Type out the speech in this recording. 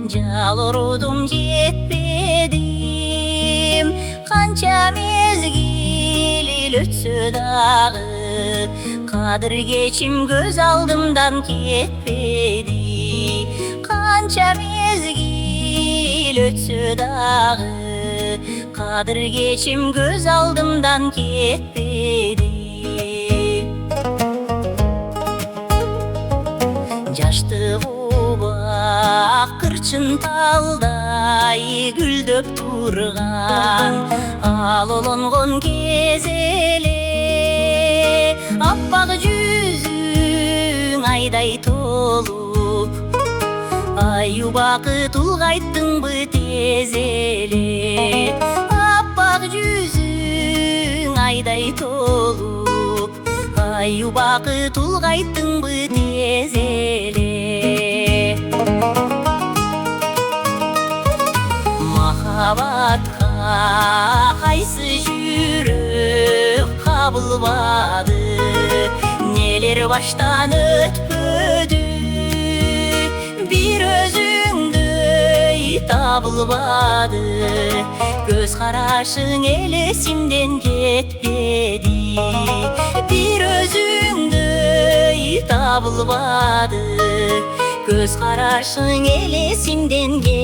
жалорудум жетпедим, канча мезгил өтсө дагы, кадыр кечим көз алдымдан кетпеди. Канча мезгил өтсө дагы, кадыр кечим көз алдымдан кетпеди. Жаштыгубак кырчын талдай гүлдөп турган, ал олонгон кез эле аппак жүзүң айдай толуп, аю бакыт улгайттыңбы тез эле. Аппак жүзүң айдай толуп, аю бакыт улгайттыңбы тез эле. Махабатка кайсы жүрөк кабылбады, нелер баштан өтпөдү, бир өзүңдөй табылбады. Көз карашың эле эсимден кетпеди, бир өзүңдөй табылбады. Көз карашың эле эсимден кетпеди.